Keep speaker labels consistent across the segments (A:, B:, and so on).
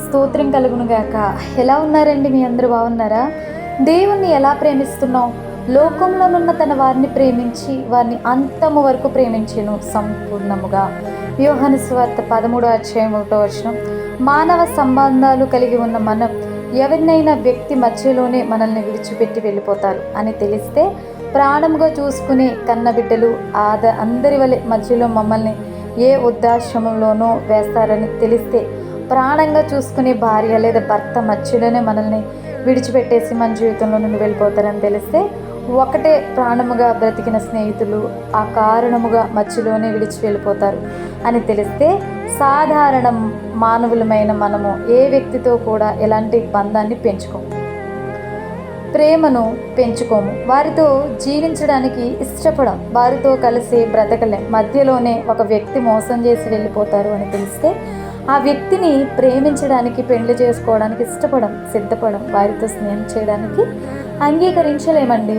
A: స్తోత్రం కలుగును గాక. ఎలా ఉన్నారండి? మీ అందరూ బాగున్నారా? దేవుణ్ణి ఎలా ప్రేమిస్తున్నావు? లోకంలోనున్న తన వారిని ప్రేమించి వారిని అంతము వరకు ప్రేమించెను సంపూర్ణముగా. యోహాను సువార్త 13:1 మానవ సంబంధాలు కలిగి ఉన్న మనం ఎవరినైనా వ్యక్తి మధ్యలోనే మనల్ని విడిచిపెట్టి వెళ్ళిపోతారు అని తెలిస్తే ప్రాణముగా చూసుకునే కన్నబిడ్డలు అందరి వలె మధ్యలో మమ్మల్ని ఏ వృద్ధాశ్రమంలోనో వేస్తారని తెలిస్తే ప్రాణంగా చూసుకునే భార్య లేదా భర్త మధ్యలోనే మనల్ని విడిచిపెట్టేసి మన జీవితంలో నుండి వెళ్ళిపోతారని తెలిస్తే ఒకటే ప్రాణముగా బ్రతికిన స్నేహితులు ఆ కారణముగా మధ్యలోనే విడిచి వెళ్ళిపోతారు అని తెలిస్తే సాధారణ మానవులమైన మనము ఏ వ్యక్తితో కూడా ఎలాంటి బంధాన్ని ప్రేమను పెంచుకోము. వారితో జీవించడానికి ఇష్టపడం, వారితో కలిసి బ్రతకలేం. మధ్యలోనే ఒక వ్యక్తి మోసం చేసి వెళ్ళిపోతారు అని తెలిస్తే ఆ వ్యక్తిని ప్రేమించడానికి, పెళ్లి చేసుకోవడానికి సిద్ధపడం, వారితో స్నేహం చేయడానికి అంగీకరించలేమండి.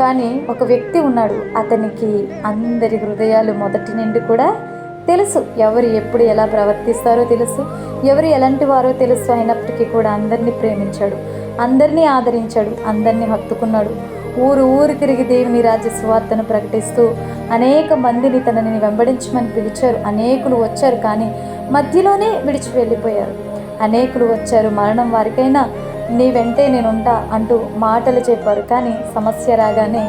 A: కానీ ఒక వ్యక్తి ఉన్నాడు, అతనికి అందరి హృదయాలు మొదటి నుండి కూడా తెలుసు. ఎవరు ఎప్పుడు ఎలా ప్రవర్తిస్తారో తెలుసు, ఎవరు ఎలాంటి వారో తెలుసు. అయినప్పటికీ కూడా అందరినీ ప్రేమించాడు, అందరినీ ఆదరించాడు, అందరినీ హత్తుకున్నాడు. ఊరు తిరిగి దేవుని రాజ్య సువార్తను ప్రకటిస్తూ అనేక మందిని తనని వెంబడించమని పిలిచారు. అనేకులు వచ్చారు, కానీ మధ్యలోనే విడిచి వెళ్ళిపోయారు. అనేకులు వచ్చారు, మరణం వారికైనా నీ వెంటే నేనుంటా అంటూ మాటలు చెప్పారు. కానీ సమస్య రాగానే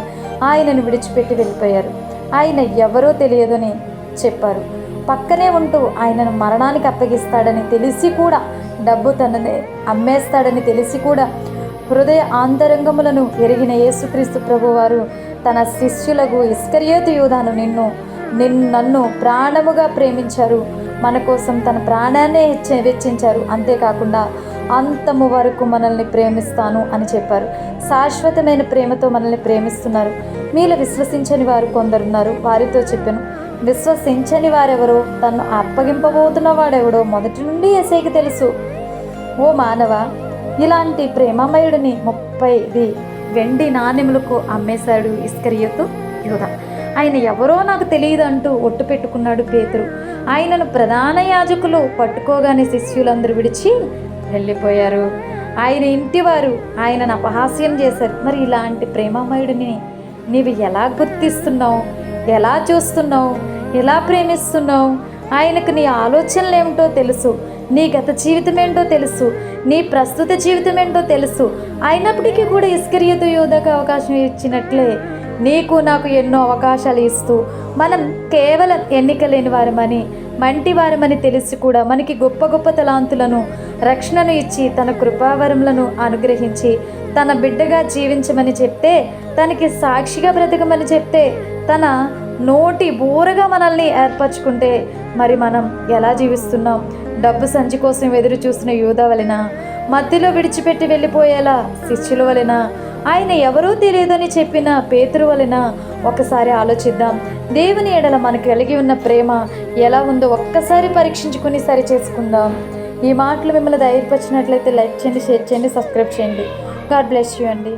A: ఆయనను విడిచిపెట్టి వెళ్ళిపోయారు. ఆయన ఎవరో తెలియదని చెప్పారు. పక్కనే ఉంటూ ఆయనను మరణానికి అప్పగిస్తాడని తెలిసి కూడా, డబ్బు తనని అమ్మేస్తాడని తెలిసి కూడా హృదయ ఆంతరంగములను ఎరిగిన యేసుక్రీస్తు ప్రభువారు తన శిష్యులకు ఇస్కరియోతు యూదాను నన్ను ప్రాణముగా ప్రేమించారు, మన కోసం తన ప్రాణాన్నే వెచ్చించారు, అంతేకాకుండా అంతము వరకు మనల్ని ప్రేమిస్తాను అని చెప్పారు. శాశ్వతమైన ప్రేమతో మనల్ని ప్రేమిస్తున్నారు. మీలో విశ్వసించని వారు కొందరున్నారు. వారితో చెప్పాను, విశ్వసించని వారెవరో, తను అప్పగింపబోతున్న వాడెవడో మొదటి నుండి యేసయ్యకి తెలుసు. ఓ మానవ, ఇలాంటి ప్రేమమయుడిని 30 వెండి నాణెములకు అమ్మేశాడు ఇస్కరియోతు యూదా. ఆయన ఎవరో నాకు తెలియదు అంటూ ఒట్టు పెట్టుకున్నాడు పేతురు. ఆయనను ప్రధాన యాజకులు పట్టుకోగానే శిష్యులందరూ విడిచి వెళ్ళిపోయారు. ఆయన ఇంటివారు ఆయనను అపహాస్యం చేశారు. మరి ఇలాంటి ప్రేమమయుడిని నీవు ఎలా గుర్తిస్తున్నావు? ఎలా చూస్తున్నావు? ఎలా ప్రేమిస్తున్నావు? ఆయనకు నీ ఆలోచనలు ఏమిటో తెలుసు, నీ గత జీవితం ఏంటో తెలుసు, నీ ప్రస్తుత జీవితం ఏంటో తెలుసు. అయినప్పటికీ కూడా ఇస్కరియోతు యూదాకు అవకాశం ఇచ్చినట్లే నీకు నాకు ఎన్నో అవకాశాలు ఇస్తూ, మనం కేవలం ఎన్నిక లేని వారమని, మంటి వారమని తెలిసి కూడా మనకి గొప్ప గొప్ప తలాంతులను, రక్షణను ఇచ్చి తన కృపావరములను అనుగ్రహించి తన బిడ్డగా జీవించమని చెప్తే, తనకి సాక్షిగా బ్రతకమని చెప్తే, తన నోటి బూరగా మనల్ని ఏర్పరచుకుంటే మరి మనం ఎలా జీవిస్తున్నాం? డబ్బు సంచి కోసం ఎదురు చూస్తున్న యూదా వలన, మధ్యలో విడిచిపెట్టి వెళ్ళిపోయేలా శిష్యుల వలన, ఆయన ఎవరూ తెలియదని చెప్పిన పేతురు వలన ఒకసారి ఆలోచిద్దాం. దేవుని ఎడల మనకు కలిగి ఉన్న ప్రేమ ఎలా ఉందో ఒక్కసారి పరీక్షించుకుని సరి చేసుకుందాం. ఈ మాటలు మిమ్మల్ని ధైర్యపరిచినట్లయితే లైక్ చేయండి, షేర్ చేయండి, సబ్స్క్రైబ్ చేయండి. గాడ్ బ్లెస్ యూ అండి.